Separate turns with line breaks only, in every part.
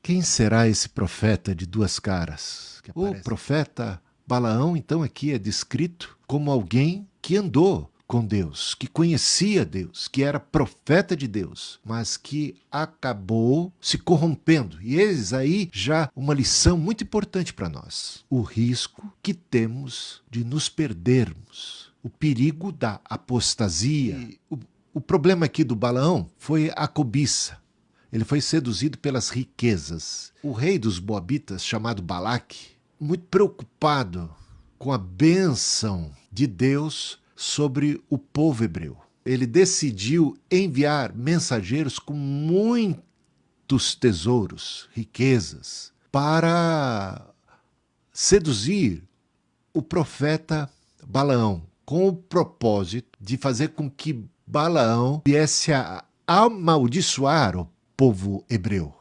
Quem será esse profeta de duas caras? O profeta Balaão, então, aqui é descrito como alguém que andou com Deus, que conhecia Deus, que era profeta de Deus, mas que acabou se corrompendo. E eis aí já uma lição muito importante para nós. O risco que temos de nos perdermos, o perigo da apostasia. O problema aqui do Balaão foi a cobiça. Ele foi seduzido pelas riquezas. O rei dos Moabitas, chamado Balaque, muito preocupado com a bênção de Deus sobre o povo hebreu. Ele decidiu enviar mensageiros com muitos tesouros, riquezas, para seduzir o profeta Balaão, com o propósito de fazer com que Balaão viesse a amaldiçoar o povo hebreu.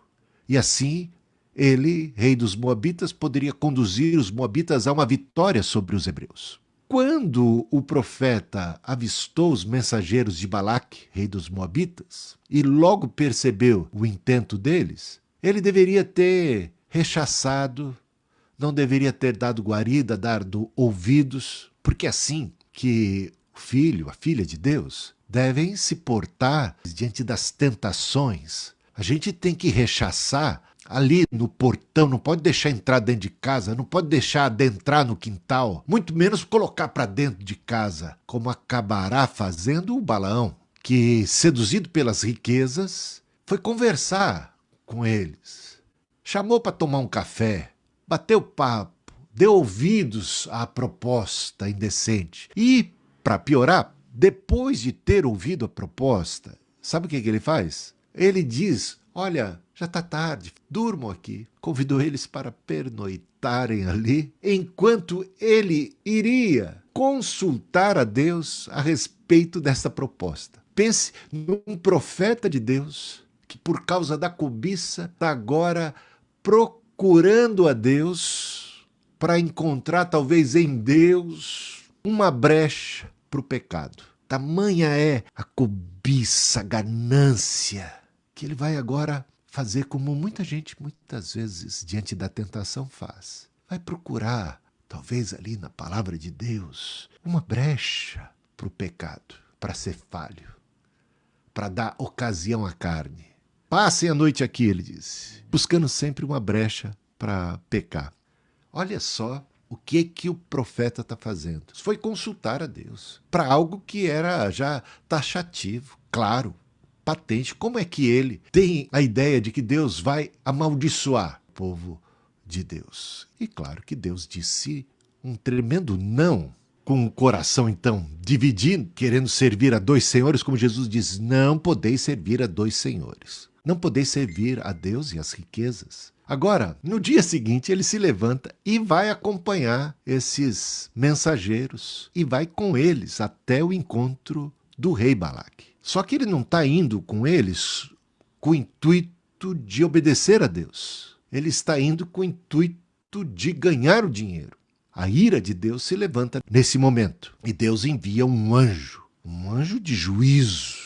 E assim, ele, rei dos Moabitas, poderia conduzir os Moabitas a uma vitória sobre os hebreus. Quando o profeta avistou os mensageiros de Balaque, rei dos Moabitas, e logo percebeu o intento deles, ele deveria ter rechaçado, não deveria ter dado guarida, dado ouvidos, porque é assim que o filho, a filha de Deus, devem se portar diante das tentações. A gente tem que rechaçar ali no portão, não pode deixar entrar dentro de casa, não pode deixar adentrar no quintal, muito menos colocar para dentro de casa, como acabará fazendo o Balaão, que, seduzido pelas riquezas, foi conversar com eles. Chamou para tomar um café, bateu papo, deu ouvidos à proposta indecente. E, para piorar, depois de ter ouvido a proposta, sabe o que ele faz? Ele diz: olha, já está tarde, durmam aqui. Convidou eles para pernoitarem ali, enquanto ele iria consultar a Deus a respeito dessa proposta. Pense num profeta de Deus que, por causa da cobiça, está agora procurando a Deus para encontrar, talvez em Deus, uma brecha para o pecado. Tamanha é a cobiça, a ganância, que ele vai agora fazer como muita gente, muitas vezes, diante da tentação faz. Vai procurar, talvez ali na palavra de Deus, uma brecha para o pecado, para ser falho, para dar ocasião à carne. Passem a noite aqui, ele disse, buscando sempre uma brecha para pecar. Olha só o que o profeta está fazendo. Foi consultar a Deus para algo que era já taxativo, claro, patente. Como é que ele tem a ideia de que Deus vai amaldiçoar o povo de Deus? E claro que Deus disse um tremendo não, com o coração então dividido, querendo servir a dois senhores, como Jesus diz: não podeis servir a dois senhores. Não podeis servir a Deus e as riquezas. Agora, no dia seguinte, ele se levanta e vai acompanhar esses mensageiros e vai com eles até o encontro do rei Balaque. Só que ele não está indo com eles com o intuito de obedecer a Deus. Ele está indo com o intuito de ganhar o dinheiro. A ira de Deus se levanta nesse momento. E Deus envia um anjo de juízo,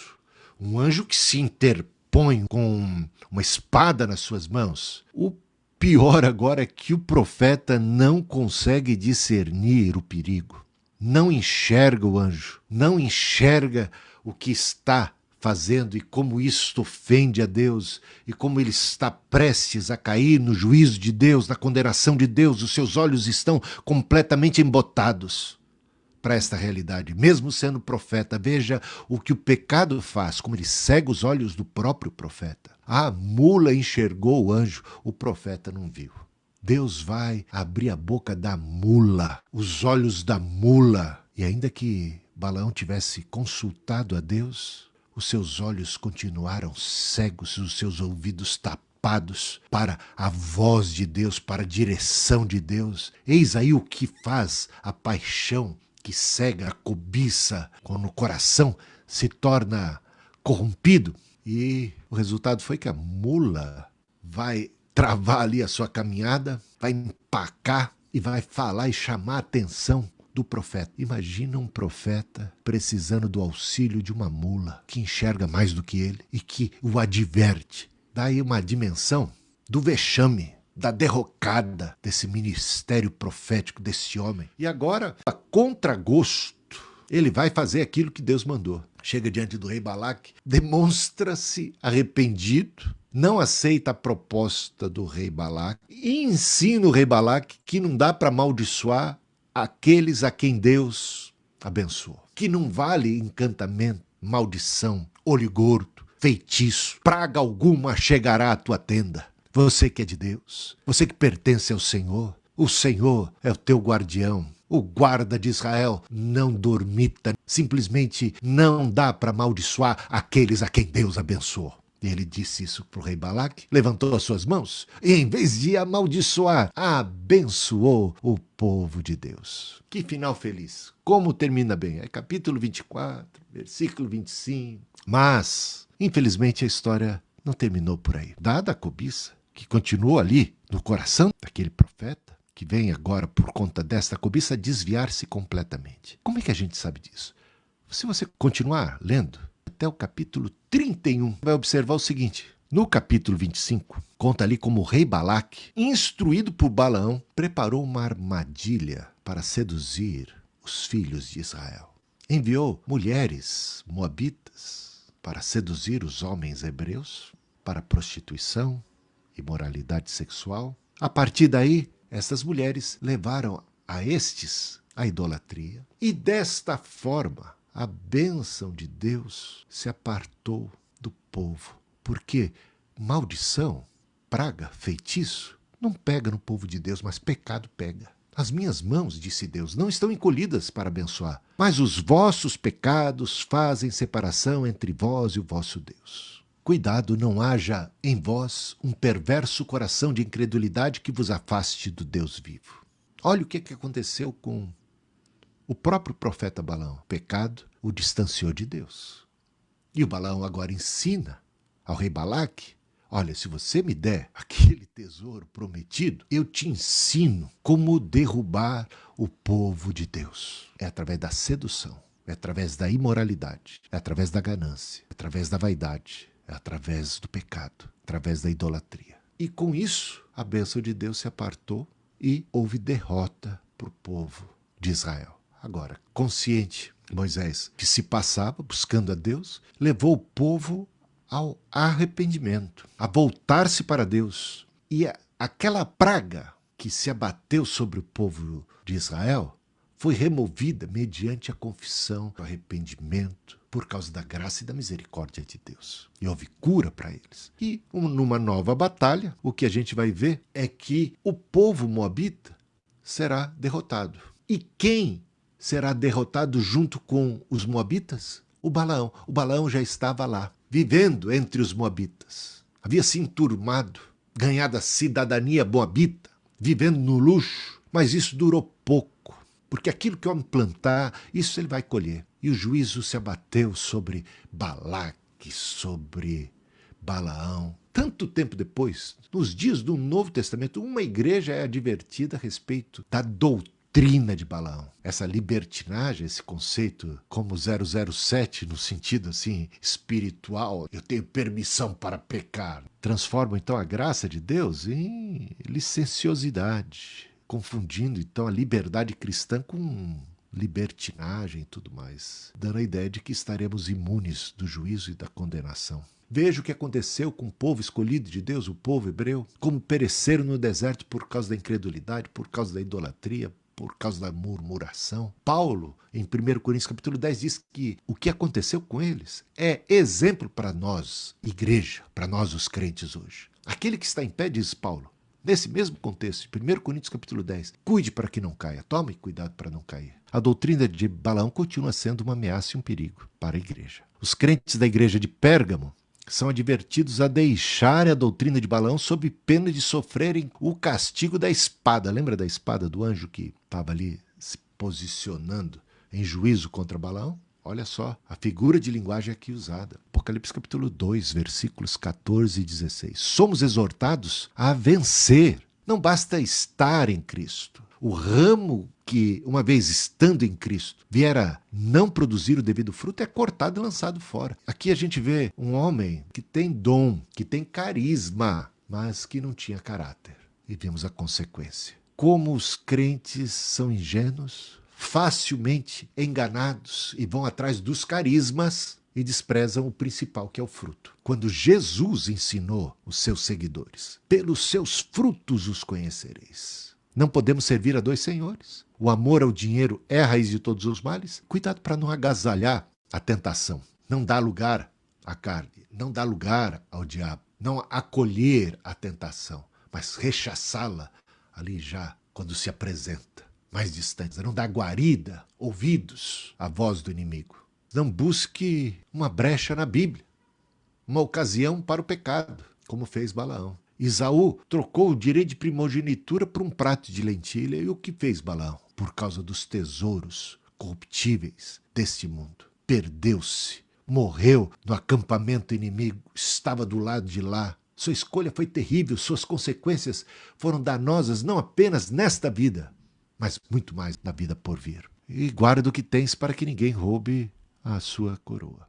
um anjo que se interpõe com uma espada nas suas mãos. O pior agora é que o profeta não consegue discernir o perigo. Não enxerga o anjo, não enxerga o que está fazendo e como isto ofende a Deus e como ele está prestes a cair no juízo de Deus, na condenação de Deus. Os seus olhos estão completamente embotados para esta realidade, mesmo sendo profeta. Veja o que o pecado faz, como ele cega os olhos do próprio profeta. A mula enxergou o anjo, o profeta não viu. Deus vai abrir a boca da mula, os olhos da mula. E ainda que Balaão tivesse consultado a Deus, os seus olhos continuaram cegos, os seus ouvidos tapados para a voz de Deus, para a direção de Deus. Eis aí o que faz a paixão que cega, a cobiça, quando o coração se torna corrompido. E o resultado foi que a mula vai travar ali a sua caminhada, vai empacar e vai falar e chamar a atenção do profeta. Imagina um profeta precisando do auxílio de uma mula que enxerga mais do que ele e que o adverte. Dá aí uma dimensão do vexame, da derrocada desse ministério profético desse homem. E agora, a contragosto, ele vai fazer aquilo que Deus mandou. Chega diante do rei Balaque, demonstra-se arrependido, não aceita a proposta do rei Balaque e ensina o rei Balaque que não dá para amaldiçoar aqueles a quem Deus abençoou. Que não vale encantamento, maldição, olho gordo, feitiço, praga alguma chegará à tua tenda. Você que é de Deus, você que pertence ao Senhor, o Senhor é o teu guardião. O guarda de Israel não dormita, simplesmente não dá para amaldiçoar aqueles a quem Deus abençoou. E ele disse isso para o rei Balaque, levantou as suas mãos e, em vez de amaldiçoar, abençoou o povo de Deus. Que final feliz! Como termina bem? É capítulo 24, versículo 25. Mas, infelizmente, a história não terminou por aí. Dada a cobiça que continuou ali no coração daquele profeta, que vem agora, por conta desta cobiça, desviar-se completamente. Como é que a gente sabe disso? Se você continuar lendo até o capítulo 31, vai observar o seguinte. No capítulo 25, conta ali como o rei Balaque, instruído por Balaão, preparou uma armadilha para seduzir os filhos de Israel. Enviou mulheres moabitas para seduzir os homens hebreus para prostituição, imoralidade sexual. A partir daí, essas mulheres levaram a estes a idolatria. E desta forma, a bênção de Deus se apartou do povo. Porque maldição, praga, feitiço, não pega no povo de Deus, mas pecado pega. As minhas mãos, disse Deus, não estão encolhidas para abençoar, mas os vossos pecados fazem separação entre vós e o vosso Deus. Cuidado, não haja em vós um perverso coração de incredulidade que vos afaste do Deus vivo. Olha o que aconteceu com o próprio profeta Balaão. O pecado o distanciou de Deus. E o Balaão agora ensina ao rei Balaque, olha, se você me der aquele tesouro prometido, eu te ensino como derrubar o povo de Deus. É através da sedução, é através da imoralidade, é através da ganância, é através da vaidade, é através do pecado, através da idolatria. E com isso, a bênção de Deus se apartou e houve derrota para o povo de Israel. Agora, consciente, Moisés, que se passava buscando a Deus, levou o povo ao arrependimento, a voltar-se para Deus. E aquela praga que se abateu sobre o povo de Israel foi removida mediante a confissão, o arrependimento, por causa da graça e da misericórdia de Deus. E houve cura para eles. E numa nova batalha, o que a gente vai ver é que o povo moabita será derrotado. E quem será derrotado junto com os moabitas? O Balaão. O Balaão já estava lá, vivendo entre os moabitas. Havia se enturmado, ganhado a cidadania moabita, vivendo no luxo, mas isso durou pouco. Porque aquilo que o homem plantar, isso ele vai colher. E o juízo se abateu sobre Balaque, sobre Balaão. Tanto tempo depois, nos dias do Novo Testamento, uma igreja é advertida a respeito da doutrina de Balaão. Essa libertinagem, esse conceito como 007, no sentido assim espiritual, eu tenho permissão para pecar, transforma então a graça de Deus em licenciosidade, confundindo então a liberdade cristã com libertinagem e tudo mais, dando a ideia de que estaremos imunes do juízo e da condenação. Veja o que aconteceu com o povo escolhido de Deus, o povo hebreu, como pereceram no deserto por causa da incredulidade, por causa da idolatria, por causa da murmuração. Paulo, em 1 Coríntios capítulo 10, diz que o que aconteceu com eles é exemplo para nós, igreja, para nós os crentes hoje. Aquele que está em pé, diz Paulo, nesse mesmo contexto, 1 Coríntios capítulo 10, cuide para que não caia, tome cuidado para não cair. A doutrina de Balaão continua sendo uma ameaça e um perigo para a igreja. Os crentes da igreja de Pérgamo são advertidos a deixarem a doutrina de Balaão sob pena de sofrerem o castigo da espada. Lembra da espada do anjo que estava ali se posicionando em juízo contra Balaão? Olha só, a figura de linguagem aqui usada. Apocalipse capítulo 2, versículos 14 e 16. Somos exortados a vencer. Não basta estar em Cristo. O ramo que, uma vez estando em Cristo, vier a não produzir o devido fruto é cortado e lançado fora. Aqui a gente vê um homem que tem dom, que tem carisma, mas que não tinha caráter. E vimos a consequência. Como os crentes são ingênuos, facilmente enganados e vão atrás dos carismas e desprezam o principal, que é o fruto. Quando Jesus ensinou os seus seguidores, pelos seus frutos os conhecereis. Não podemos servir a dois senhores. O amor ao dinheiro é a raiz de todos os males. Cuidado para não agasalhar a tentação. Não dá lugar à carne, não dá lugar ao diabo. Não acolher a tentação, mas rechaçá-la ali já quando se apresenta, mais distante. Não dá guarida, ouvidos à voz do inimigo. Não busque uma brecha na Bíblia, uma ocasião para o pecado, como fez Balaão. Esaú trocou o direito de primogenitura por um prato de lentilha. E o que fez Balaão? Por causa dos tesouros corruptíveis deste mundo. Perdeu-se, morreu no acampamento inimigo, estava do lado de lá. Sua escolha foi terrível, suas consequências foram danosas não apenas nesta vida, mas muito mais na vida por vir. E guarda o que tens para que ninguém roube a sua coroa.